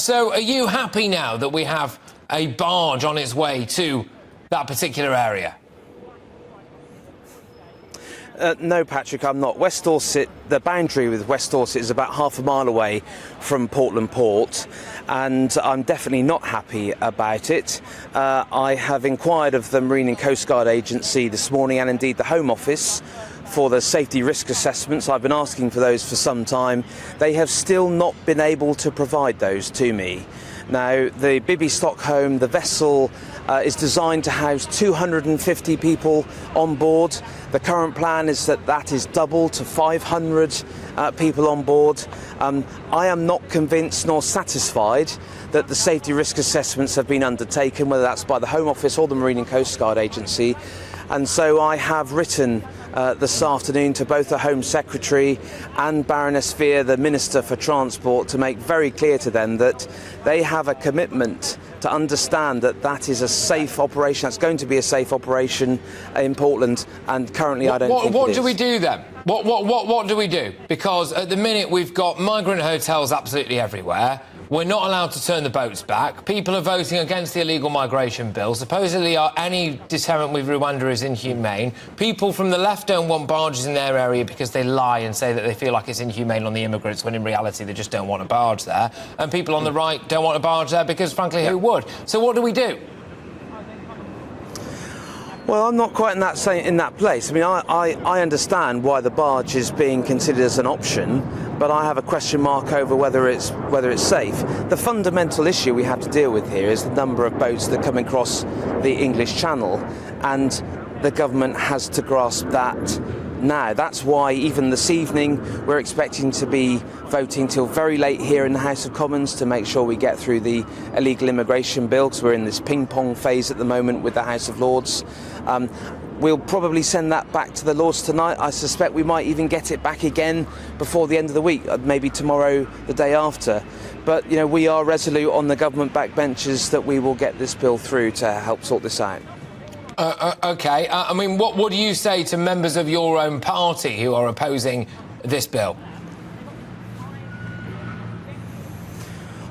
So are you happy now that we have a barge on its way to that particular area? No, Patrick, I'm not. West Dorset, the boundary with West Dorset is about half a mile away from Portland Port, and I'm definitely not happy about it. I have inquired of the Marine and Coast Guard Agency this morning, and indeed the Home Office, for the safety risk assessments. I've been asking for those for some time. They have still not been able to provide those to me. Now, the Bibby Stockholm, the vessel, is designed to house 250 people on board. The current plan is that is doubled to 500 people on board. I am not convinced nor satisfied that the safety risk assessments have been undertaken, whether that's by the Home Office or the Marine and Coast Guard Agency. And so I have written this afternoon to both the Home Secretary and Baroness Veer, the Minister for Transport, to make very clear to them that they have a commitment to understand that that is a safe operation. That's going to be a safe operation in Portland, and currently I don't think it is. What do we do then? What do we do? Because at the minute we've got migrant hotels absolutely everywhere. We're not allowed to turn the boats back. People are voting against the illegal migration bill. Supposedly any deterrent with Rwanda is inhumane. People from the left don't want barges in their area because they lie and say that they feel like it's inhumane on the immigrants, when in reality they just don't want a barge there. And people on the right don't want a barge there because, frankly, who would? So what do we do? Well, I'm not quite in that place. I mean, I understand why the barge is being considered as an option, but I have a question mark over whether it's safe. The fundamental issue we have to deal with here is the number of boats that come across the English Channel, and the government has to grasp that now. That's why even this evening we're expecting to be voting till very late here in the House of Commons to make sure we get through the illegal immigration bill, because we're in this ping-pong phase at the moment with the House of Lords. We'll probably send that back to the Lords tonight. I suspect we might even get it back again before the end of the week, maybe tomorrow, the day after. But, you know, we are resolute on the government backbenches that we will get this bill through to help sort this out. OK. I mean, what do you say to members of your own party who are opposing this bill?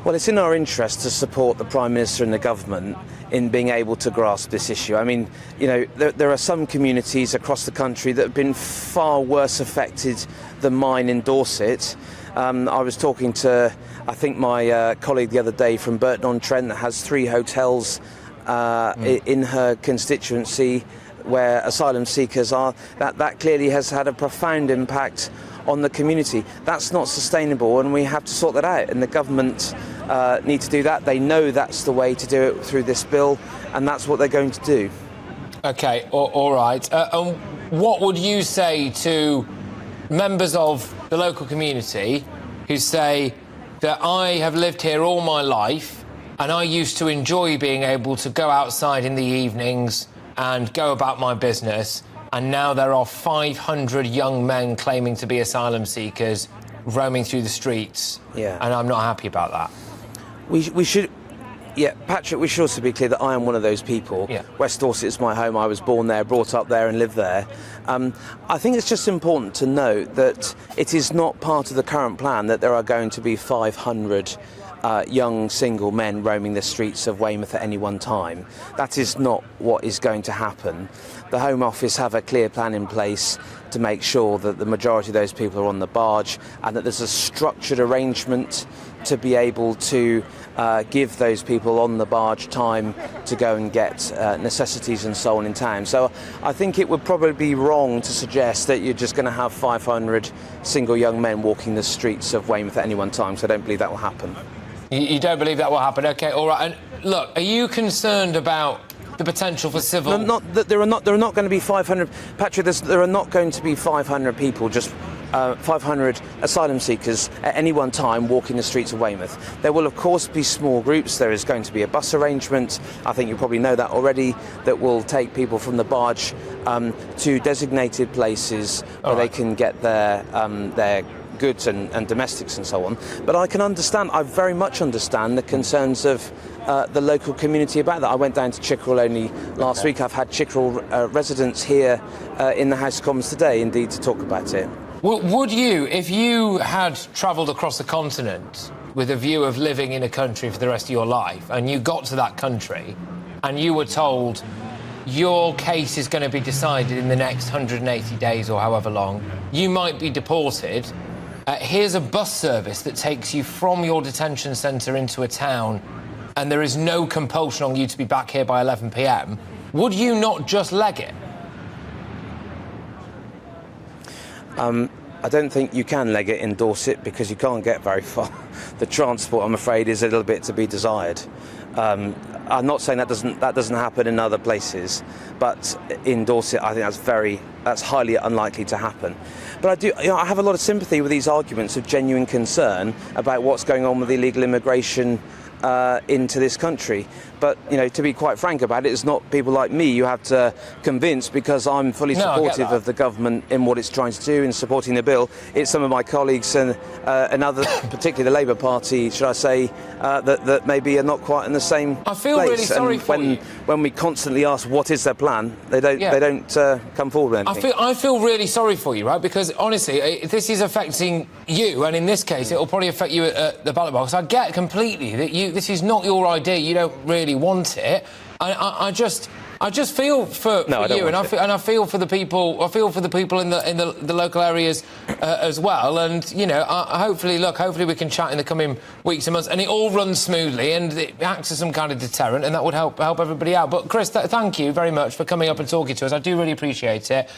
Well, it's in our interest to support the Prime Minister and the government in being able to grasp this issue. I mean, you know, there are some communities across the country that have been far worse affected than mine in Dorset. I was talking to, I think, my colleague the other day from Burton-on-Trent that has 3 hotels in her constituency where asylum seekers are. That clearly has had a profound impact on the community. That's not sustainable, and we have to sort that out, and the government need to do that. They know that's the way to do it through this bill, and that's what they're going to do. OK, all right. And what would you say to members of the local community who say that I have lived here all my life and I used to enjoy being able to go outside in the evenings and go about my business, and now there are 500 young men claiming to be asylum seekers roaming through the streets, and I'm not happy about that? We should... Yeah, Patrick, we should also be clear that I am one of those people. West Dorset is my home. I was born there, brought up there and live there. I think it's just important to note that it is not part of the current plan that there are going to be 500 young single men roaming the streets of Weymouth at any one time. That is not what is going to happen. The Home Office have a clear plan in place to make sure that the majority of those people are on the barge, and that there's a structured arrangement to be able to give those people on the barge time to go and get necessities and so on in town. So I think it would probably be wrong to suggest that you're just going to have 500 single young men walking the streets of Weymouth at any one time, so I don't believe that will happen. You don't believe that will happen? OK, all right. And look, are you concerned about the potential for civil... There are not going to be 500... Patrick, there are not going to be 500 people, just 500 asylum seekers at any one time walking the streets of Weymouth. There will, of course, be small groups. There is going to be a bus arrangement, I think you probably know that already, that will take people from the barge to designated places where they can get their goods and domestics and so on. But I very much understand the concerns of the local community about that. I went down to Chickerell only last week. I've had Chickerell residents here in the House of Commons today, indeed, to talk about it. Would you, if you had travelled across the continent, with a view of living in a country for the rest of your life, and you got to that country and you were told your case is going to be decided in the next 180 days or however long, you might be deported. Here's a bus service that takes you from your detention centre into a town, and there is no compulsion on you to be back here by 11 p.m. Would you not just leg it? I don't think you can leg it in Dorset because you can't get very far. The transport, I'm afraid, is a little bit to be desired. I'm not saying that doesn't happen in other places, but in Dorset, I think that's highly unlikely to happen. But I have a lot of sympathy with these arguments of genuine concern about what's going on with illegal immigration into this country. But, to be quite frank about it, it's not people like me you have to convince, because I'm fully supportive of the government in what it's trying to do in supporting the bill. It's some of my colleagues and other, particularly the Labour Party, should I say, that maybe are not quite in the same place. I feel really sorry for you. When we constantly ask what is their plan, they don't come forward with anything. I feel really sorry for you, right? Because honestly, this is affecting you, and in this case, it will probably affect you at the ballot box. I get completely that this is not your idea. You don't really want it. I just feel for you, and I feel for the people. I feel for the people in the local areas as well. And hopefully we can chat in the coming weeks and months, and it all runs smoothly, and it acts as some kind of deterrent, and that would help everybody out. But Chris, thank you very much for coming up and talking to us. I do really appreciate it.